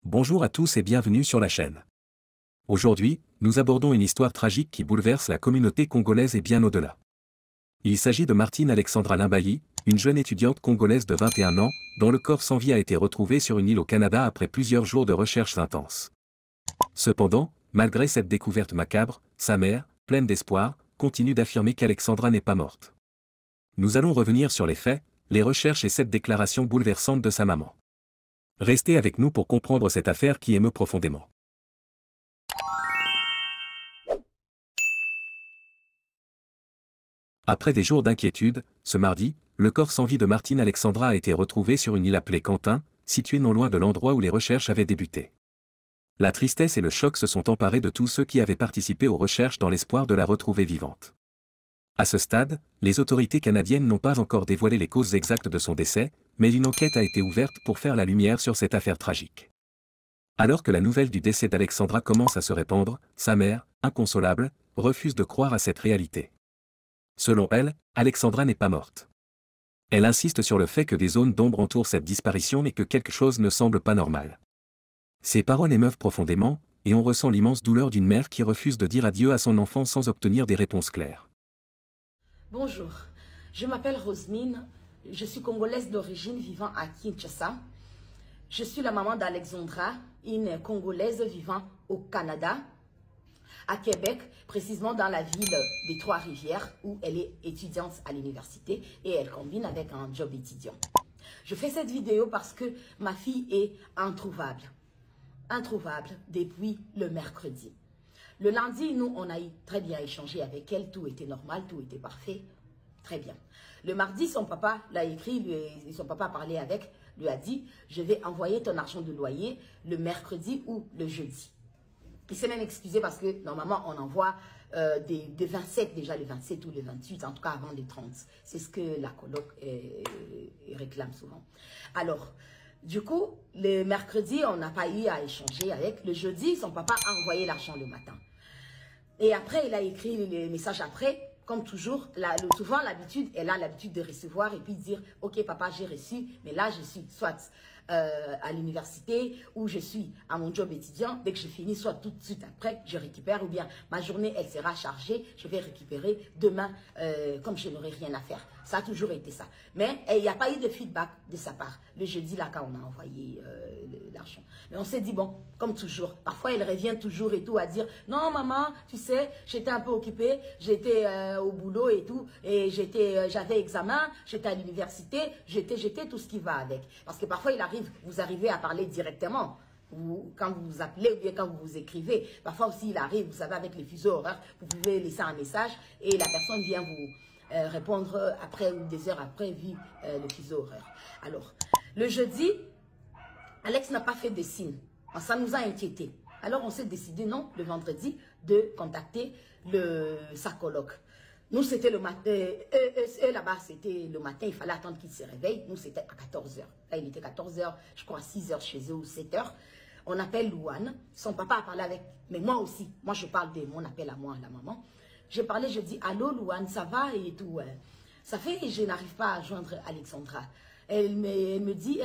Bonjour à tous et bienvenue sur la chaîne. Aujourd'hui, nous abordons une histoire tragique qui bouleverse la communauté congolaise et bien au-delà. Il s'agit de Martine Alexandra Limbayi, une jeune étudiante congolaise de 21 ans, dont le corps sans vie a été retrouvé sur une île au Canada après plusieurs jours de recherches intenses. Cependant, malgré cette découverte macabre, sa mère, pleine d'espoir, continue d'affirmer qu'Alexandra n'est pas morte. Nous allons revenir sur les faits, les recherches et cette déclaration bouleversante de sa maman. Restez avec nous pour comprendre cette affaire qui émeut profondément. Après des jours d'inquiétude, ce mardi, le corps sans vie de Martine Alexandra a été retrouvé sur une île appelée Quentin, située non loin de l'endroit où les recherches avaient débuté. La tristesse et le choc se sont emparés de tous ceux qui avaient participé aux recherches dans l'espoir de la retrouver vivante. À ce stade, les autorités canadiennes n'ont pas encore dévoilé les causes exactes de son décès, mais une enquête a été ouverte pour faire la lumière sur cette affaire tragique. Alors que la nouvelle du décès d'Alexandra commence à se répandre, sa mère, inconsolable, refuse de croire à cette réalité. Selon elle, Alexandra n'est pas morte. Elle insiste sur le fait que des zones d'ombre entourent cette disparition et que quelque chose ne semble pas normal. Ces paroles émeuvent profondément, et on ressent l'immense douleur d'une mère qui refuse de dire adieu à son enfant sans obtenir des réponses claires. Bonjour, je m'appelle Rosemine, je suis congolaise d'origine vivant à Kinshasa. Je suis la maman d'Alexandra, une congolaise vivant au Canada, à Québec, précisément dans la ville des Trois-Rivières où elle est étudiante à l'université et elle combine avec un job étudiant. Je fais cette vidéo parce que ma fille est introuvable depuis le mercredi. Le lundi, nous, on a très bien échangé avec elle, tout était normal, tout était parfait, très bien. Le mardi, son papa l'a écrit, son papa a parlé avec, lui a dit, je vais envoyer ton argent de loyer le mercredi ou le jeudi. Il s'est même excusé parce que normalement, on envoie des 27, déjà le 27 ou le 28, en tout cas avant les 30. C'est ce que la coloc réclame souvent. Alors, du coup, le mercredi, on n'a pas eu à échanger avec. Le jeudi, son papa a envoyé l'argent le matin. Et après, il a écrit les messages après, comme toujours. Souvent, l'habitude, elle a l'habitude de recevoir et puis dire, ok papa, j'ai reçu, mais là, je suis soit à l'université ou je suis à mon job étudiant. Dès que je finis, soit tout de suite après, je récupère ou bien ma journée, elle sera chargée, je vais récupérer demain comme je n'aurai rien à faire. Ça a toujours été ça. Mais il n'y a pas eu de feedback de sa part. Le jeudi, là, quand on a envoyé l'argent. Mais on s'est dit, bon, comme toujours, parfois elle revient toujours et tout à dire, non maman, tu sais, j'étais un peu occupée, j'étais au boulot et tout, et j'avais examen, j'étais à l'université, j'étais tout ce qui va avec. Parce que parfois vous arrivez à parler directement. Quand vous vous appelez ou bien quand vous vous écrivez, parfois aussi il arrive, vous savez, avec les fuseaux horaires, vous pouvez laisser un message et la personne vient vous répondre après ou des heures après, vu le fuseau horaire. Alors, le jeudi, Alex n'a pas fait de signe. Ça nous a inquiétés. Alors, on s'est décidé, non, le vendredi, de contacter sa coloc. Nous, c'était le matin. Eux, là-bas, c'était le matin. Il fallait attendre qu'il se réveille. Nous, c'était à 14 h. Là, il était 14 h, je crois, 6 h chez eux ou 7 h. On appelle Louane. Son papa a parlé avec... Mais moi aussi. Moi, je parle de mon appel à moi, la maman. J'ai parlé, je dis, allô, Louane, ça va et tout. Ça fait que je n'arrive pas à joindre Alexandra. Elle me dit...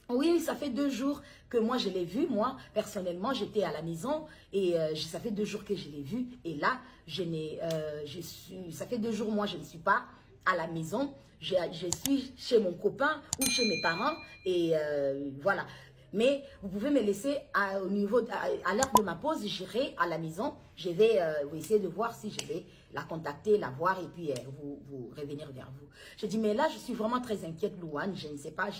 oui, ça fait 2 jours que moi je l'ai vu. Moi, personnellement, j'étais à la maison et ça fait 2 jours que je l'ai vu. Et là, ça fait 2 jours, moi, je ne suis pas à la maison. Je suis chez mon copain ou chez mes parents et voilà. Mais vous pouvez me laisser à l'heure de ma pause, j'irai à la maison. Je vais essayer de voir si je vais la contacter, la voir et puis vous revenir vers vous. Je dis, mais là, je suis vraiment très inquiète, Louane. Je ne sais pas.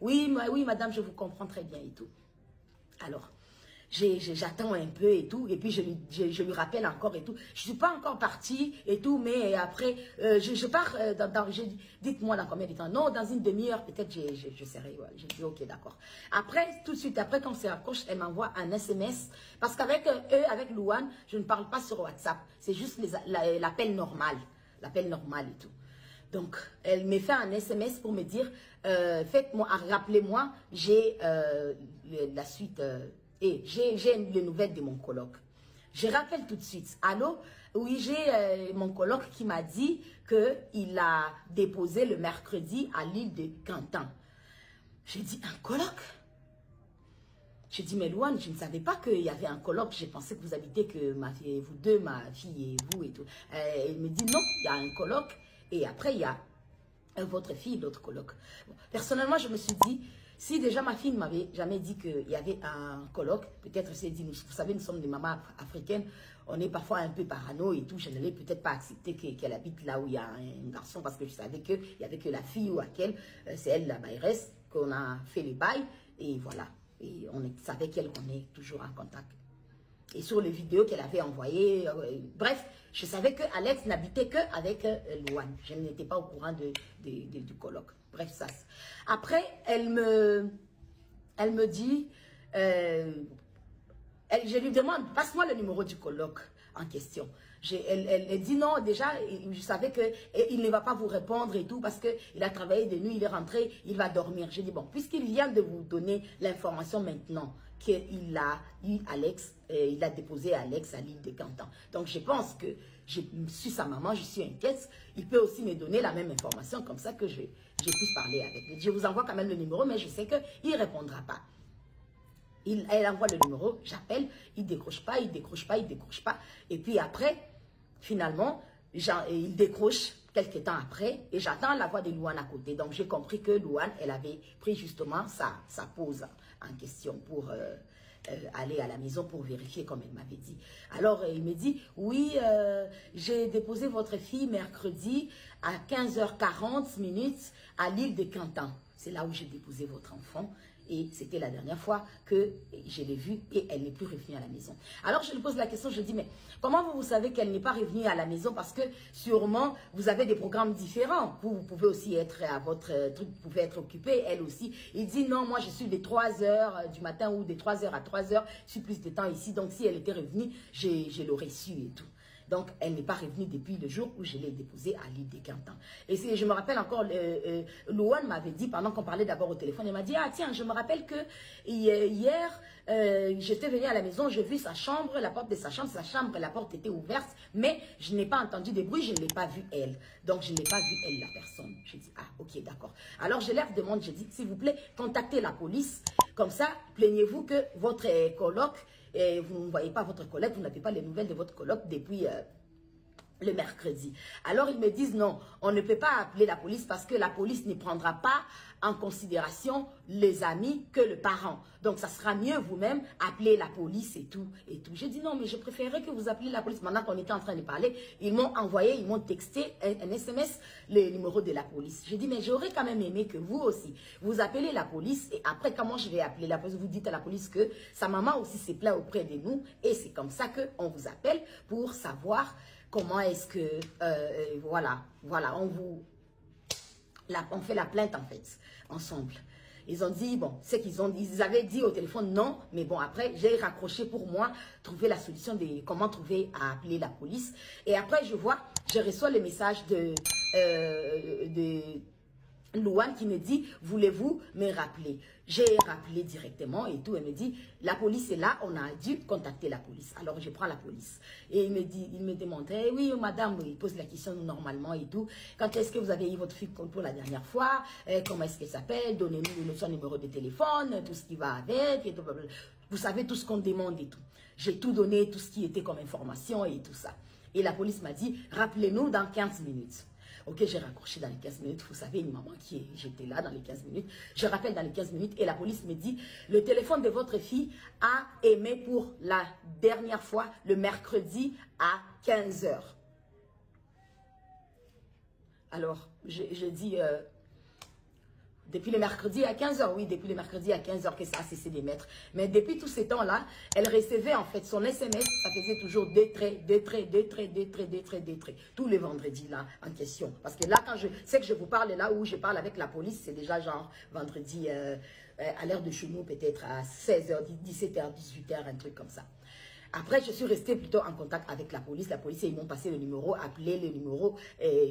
Oui, madame, je vous comprends très bien et tout. Alors, j'attends un peu et tout, et puis je lui rappelle encore et tout. Je suis pas encore partie et tout, mais après, je pars, dites-moi dans combien de temps. Non, dans une demi-heure, peut-être je serai, ouais. Je dis, ok, d'accord. Après, tout de suite, après, quand on se raccroche, elle m'envoie un SMS, parce qu'avec avec Louane, je ne parle pas sur WhatsApp, c'est juste l'appel normal et tout. Donc, elle me fait un SMS pour me dire, faites-moi, rappelez-moi, j'ai la suite... et j'ai les nouvelles de mon coloc. Je rappelle tout de suite. Allô? Oui, j'ai mon coloc qui m'a dit qu'il a déposé le mercredi à l'île de Quentin. J'ai dit, un coloc? J'ai dit, mais Louane, je ne savais pas qu'il y avait un colloque. J'ai pensé que vous habitez que ma fille, vous deux, ma fille et vous et tout. Elle me dit, non, il y a un colloque. Et après, il y a votre fille, l'autre colloque. Bon, personnellement, je me suis dit, si déjà ma fille ne m'avait jamais dit qu'il y avait un colloque, peut-être c'est dit, vous savez, nous sommes des mamans africaines, on est parfois un peu parano et tout, je n'allais peut-être pas accepter qu'elle habite là où il y a un garçon parce que je savais qu'il n'y avait que la fille ou laquelle, c'est elle la maîtresse, qu'on a fait les bails et voilà. Et on savait qu'elle qu'on est toujours en contact. Et sur les vidéos qu'elle avait envoyées, bref, je savais que Alex n'habitait qu'avec Louane. Je n'étais pas au courant du colloque. Bref, ça. Après, elle me dit, je lui demande, passe-moi le numéro du colloque en question. Elle dit non, déjà, je savais qu'il ne va pas vous répondre et tout parce qu'il a travaillé de nuit, il est rentré, il va dormir. J'ai dit, bon, puisqu'il vient de vous donner l'information maintenant qu'il a eu Alex, il a déposé Alex à l'île de Cantan. Donc, je pense que je suis sa maman, je suis inquiète. Il peut aussi me donner la même information comme ça que je puisse parler avec lui. Je vous envoie quand même le numéro, mais je sais qu'il ne répondra pas. Elle envoie le numéro, j'appelle, il décroche pas, il décroche pas, il décroche pas. Et puis après, finalement, il décroche quelques temps après et j'attends la voix de Louane à côté. Donc j'ai compris que Louane, elle avait pris justement sa pause en question pour aller à la maison pour vérifier comme elle m'avait dit. Alors il me dit, oui, j'ai déposé votre fille mercredi à 15h40 à l'île de Cantan. C'est là où j'ai déposé votre enfant. Et c'était la dernière fois que je l'ai vue et elle n'est plus revenue à la maison. Alors je lui pose la question, je lui dis, mais comment vous savez qu'elle n'est pas revenue à la maison? Parce que sûrement, vous avez des programmes différents. Vous pouvez aussi être à votre truc, vous pouvez être occupé, elle aussi. Il dit, non, moi je suis des 3 heures du matin ou des 3 heures à 3 heures. Je suis plus de temps ici. Donc si elle était revenue, je l'aurais su et tout. Donc, elle n'est pas revenue depuis le jour où je l'ai déposée à l'île de Cantan. Et je me rappelle encore, Louane m'avait dit, pendant qu'on parlait d'abord au téléphone, elle m'a dit, ah tiens, je me rappelle que hier, j'étais venue à la maison, j'ai vu sa chambre, la porte de sa chambre, la porte était ouverte, mais je n'ai pas entendu de bruit, je ne l'ai pas vue elle. Donc, je n'ai pas vu elle, la personne. J'ai dit, ah ok, d'accord. Alors, je leur demande, j'ai dit, s'il vous plaît, contactez la police. Comme ça, plaignez-vous que votre colloque, et vous ne voyez pas votre collègue, vous n'avez pas les nouvelles de votre colloque depuis le mercredi. Alors ils me disent non, on ne peut pas appeler la police parce que la police ne prendra pas en considération les amis que le parent. Donc ça sera mieux vous-même appeler la police et tout. J'ai dit non, mais je préférerais que vous appeliez la police. Pendant qu'on était en train de parler, ils m'ont envoyé, ils m'ont texté un SMS, le numéro de la police. J'ai dit mais j'aurais quand même aimé que vous aussi, vous appelez la police et après comment je vais appeler la police? Vous dites à la police que sa maman aussi s'est plaint auprès de nous et c'est comme ça qu'on vous appelle pour savoir comment est-ce que, voilà, on fait la plainte en fait, ensemble. Ils ont dit, bon, c'est ils avaient dit au téléphone non, mais bon, après, j'ai raccroché pour moi, trouver la solution de comment trouver à appeler la police. Et après, je reçois le message de Louane qui me dit, voulez-vous me rappeler? J'ai rappelé directement et tout. Elle me dit, la police est là, on a dû contacter la police. Alors je prends la police. Et il me demande, eh oui madame, il pose la question normalement et tout. Quand est-ce que vous avez eu votre fille pour la dernière fois? Comment est-ce qu'elle s'appelle? Donnez-nous son numéro de téléphone, tout ce qui va avec. Et tout, vous savez tout ce qu'on demande et tout. J'ai tout donné, tout ce qui était comme information et tout ça. Et la police m'a dit, rappelez-nous dans 15 minutes. Ok, j'ai raccroché dans les 15 minutes. Vous savez, une maman j'étais là dans les 15 minutes. Je rappelle dans les 15 minutes et la police me dit, le téléphone de votre fille a aimé pour la dernière fois le mercredi à 15 h. Alors, je dis, depuis le mercredi à 15 h, oui, depuis le mercredi à 15 h que ça a cessé d'émettre. Mais depuis tous ces temps-là, elle recevait en fait son SMS, ça faisait toujours des traits, tous les vendredis là en question. Parce que là, quand je sais que je vous parle là où je parle avec la police, c'est déjà genre vendredi à l'heure de chez nous, peut-être à 16 h, 17 h, 18 h, un truc comme ça. Après, je suis restée plutôt en contact avec la police. La police, ils m'ont passé le numéro, appelé le numéro,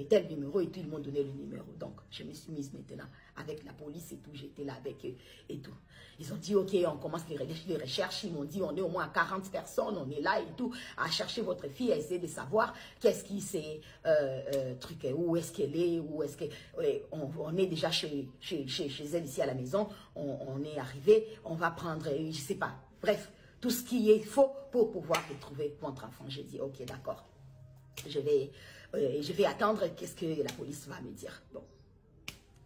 tel numéro et tout, ils m'ont donné le numéro. Donc, je me suis mise maintenant avec la police et tout. J'étais là avec eux et tout. Ils ont dit, ok, on commence les recherches. Ils m'ont dit, on est au moins à 40 personnes, on est là et tout, à chercher votre fille, à essayer de savoir qu'est-ce qui s'est truqué, où est-ce qu'elle est, où est-ce que... on est déjà chez elle ici à la maison, on est arrivé, on va prendre, je sais pas. Bref, tout ce qui est faux pour pouvoir retrouver votre enfant. J'ai dit, ok, d'accord. Je vais attendre qu'est-ce que la police va me dire. Bon,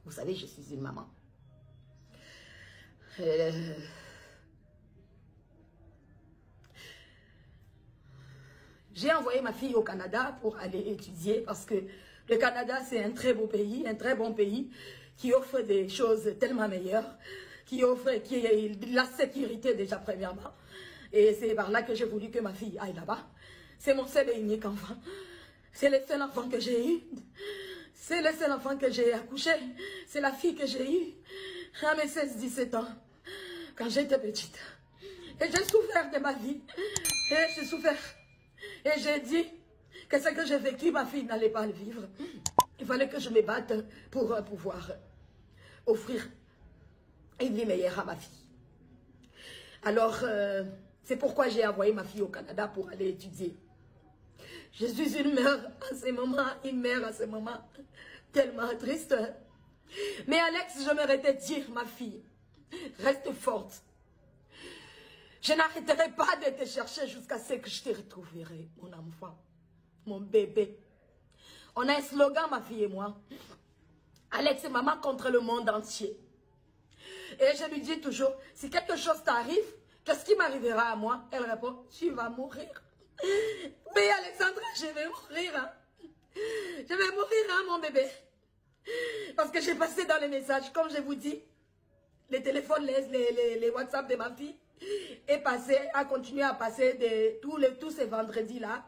vous savez, je suis une maman. J'ai envoyé ma fille au Canada pour aller étudier parce que le Canada, c'est un très beau pays, un très bon pays qui offre des choses tellement meilleures, qui offre la sécurité déjà premièrement. Et c'est par là que j'ai voulu que ma fille aille là-bas. C'est mon seul et unique enfant. C'est le seul enfant que j'ai eu. C'est le seul enfant que j'ai accouché. C'est la fille que j'ai eue à mes 16-17 ans, quand j'étais petite. Et j'ai souffert de ma vie. Et j'ai souffert. Et j'ai dit que ce que j'ai vécu, ma fille n'allait pas le vivre. Il fallait que je me batte pour pouvoir offrir une vie meilleure à ma fille. Alors, c'est pourquoi j'ai envoyé ma fille au Canada pour aller étudier. Je suis une mère à ce moment, une mère à ce moment tellement triste. Mais Alex, je m'arrêtais de dire, ma fille, reste forte. Je n'arrêterai pas de te chercher jusqu'à ce que je te retrouverai, mon enfant, mon bébé. On a un slogan, ma fille et moi. Alex et maman contre le monde entier. Et je lui dis toujours, si quelque chose t'arrive, qu'est-ce qui m'arrivera à moi? Elle répond, tu vas mourir. Oui, Alexandra, je vais mourir. Hein. Je vais mourir, hein, mon bébé. Parce que j'ai passé dans les messages, comme je vous dis, les téléphones, les WhatsApp de ma fille, a continué à passer tous ces vendredis-là,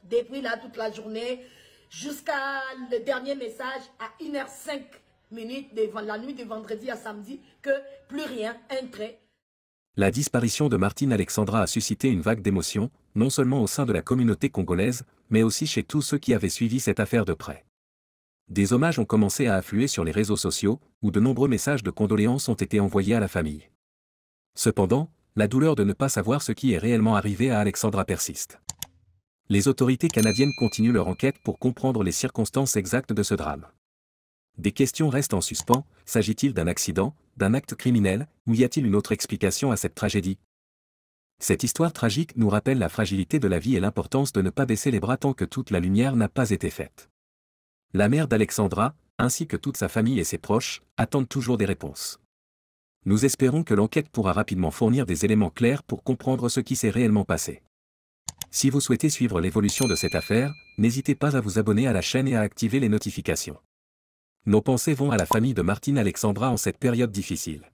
depuis là toute la journée, jusqu'à le dernier message à 1h05 devant la nuit de vendredi à samedi, que plus rien, un trait. La disparition de Martine Alexandra a suscité une vague d'émotions, non seulement au sein de la communauté congolaise, mais aussi chez tous ceux qui avaient suivi cette affaire de près. Des hommages ont commencé à affluer sur les réseaux sociaux, où de nombreux messages de condoléances ont été envoyés à la famille. Cependant, la douleur de ne pas savoir ce qui est réellement arrivé à Alexandra persiste. Les autorités canadiennes continuent leur enquête pour comprendre les circonstances exactes de ce drame. Des questions restent en suspens, s'agit-il d'un accident, d'un acte criminel, ou y a-t-il une autre explication à cette tragédie? Cette histoire tragique nous rappelle la fragilité de la vie et l'importance de ne pas baisser les bras tant que toute la lumière n'a pas été faite. La mère d'Alexandra, ainsi que toute sa famille et ses proches, attendent toujours des réponses. Nous espérons que l'enquête pourra rapidement fournir des éléments clairs pour comprendre ce qui s'est réellement passé. Si vous souhaitez suivre l'évolution de cette affaire, n'hésitez pas à vous abonner à la chaîne et à activer les notifications. Nos pensées vont à la famille de Martine Alexandra en cette période difficile.